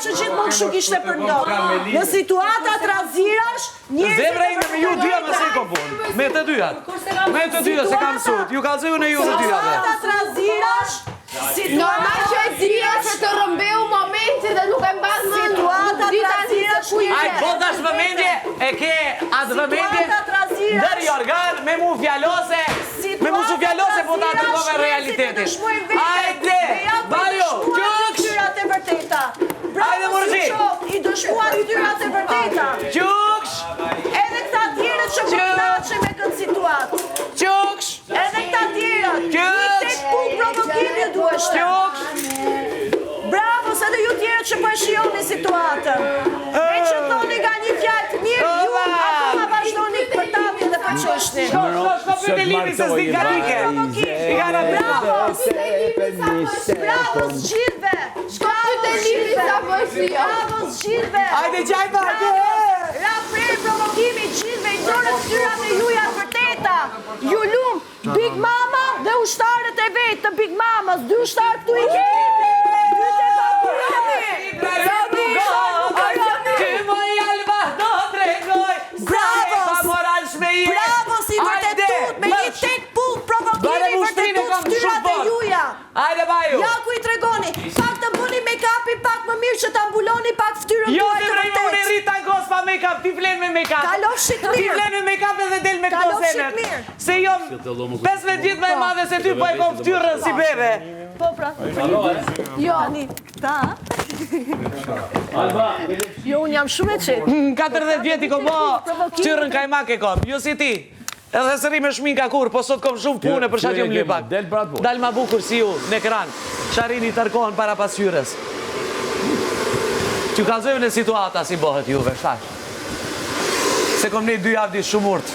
që gjithmonë kështu kishte përndodhur. Në situata trazirash, njerëzit Zemra ime me ju dyja më se ko punë. Me të dyjat. Me të dyja se kam sot. Ju kalzoj në ju të dyjat. Situata trazirash, Normal që e dhja që të rëmbeu momenti dhe nuk e mbas më situata trazirash, Aj, po dash vëmendje, e ke atë vëmendje ndër jorgan me mu fjallose, po ta tërkove realitetin. Ajde, Mario, qëks! Ajde, Murëzi! I dëshmuar ftyrat e vërteta. Qëks! Edhe këta tjerët që përknaqen me këtë situatë. Qëks! Edhe këta tjerët. Një tek punë provokimi duhet. Bravo, se dhe ju tjerët që përshijoni situatën. Me që thoni nga një fjallë të mirë, ju akoma vazhdoni për tapje dhe për qështni. Shko për të limi se s'di nga dike. Bravo zgjidhve. Bravo zgjidhve. Ajde, gjaj bërë! Raprej provokimi gjithve i dorët ftyrat e juja të vërteta. Ju lumë Big Mama dhe ushtarët e vetë të Big Mamas. 2 ushtarë këtu i kemi. Bravo si vërtetut, me një tek pull provokimi vërtetut ftyrat e juja. Ajde, baju! Ja ku i tregoni, pak të bëni make-upi pak më mirë që të ambuloni pak ftyrën Jo, tuaj të unë e vërtet. rita në kos pa make-up, ti flen me make-up. Kalofshit mirë. Ti flen me make-up edhe del me këto Kalofshit senet. mirë. Se jo, 15 vjet më e madhe se ty po e kom ftyrën si bebe. Po pra. Jo, ani, ta. Jo, unë jam shumë e qetë. 40 vjet i kom bo ftyrën kajmak e kom, jo si ti. Edhe sëri me shminka kur, po sot kom shumë pune për shatë jom lipak. Dal ma bukur si ju, në ekran. Sharini tërkohen para pasqyres. Që kalzojmë në situata si bëhet juve, shtash. Se kom nejtë 2 javë ditë shumë urt.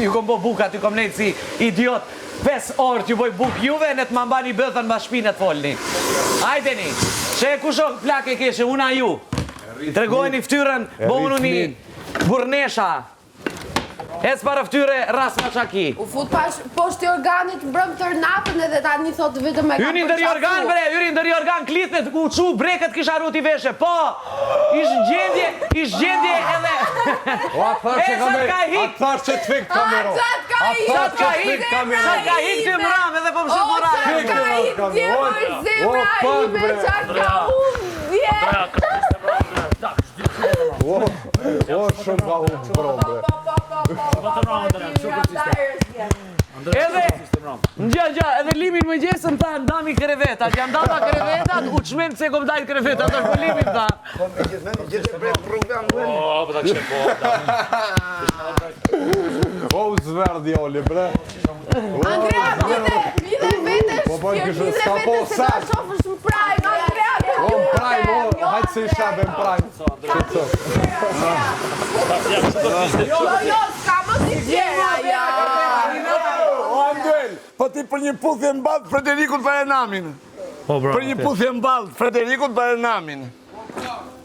Ju kom bo bukat, ju kom nejtë si idiot. 5 orë t'ju boj buk juve, në të më mbani bëthën ma shpinet folni. Hajdeni, që e kusho plak e keshe, una ju. Tregojni ftyrën, bo unë një burnesha. Ec para ftyre rasma qaki. U fut poshtë i organit brëm të rnapën edhe tani thot vetëm me ka Hyri ndër organ, bre, hyri ndër organ, klitnet, u qu breket kisha ruti veshe, po, ish gjendje edhe... O, atë tharë që të fikë kamero. Qatë ka hik të mram edhe po më shumë morale. Qatë ka hik djemër zemra ime, qatë ka O, shumë ka unë prom, bre. Edhe, edhe limin më gjesën ta ndami krevetat, jam data krevetat, u qmenë se kom dajt krevetat, është për limin ta. O, u zverdi, Oli, bre. Andrea, vide vete se ta shofësh më prajmë, Andrea, O, më prajmë, hajtë se i shabe më prajmë. Jo, s'ka më si tjera, ja. O, Anduel, po ti për një puthje mballë Frederikut për e namin. Për një puthje mballë Frederikut për e namin.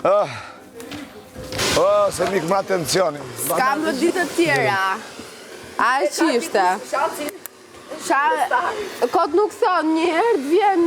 O, se mik më atencioni. S'ka më ditë tjera. A e qishte. Kot nuk thonë, një herë të vjen...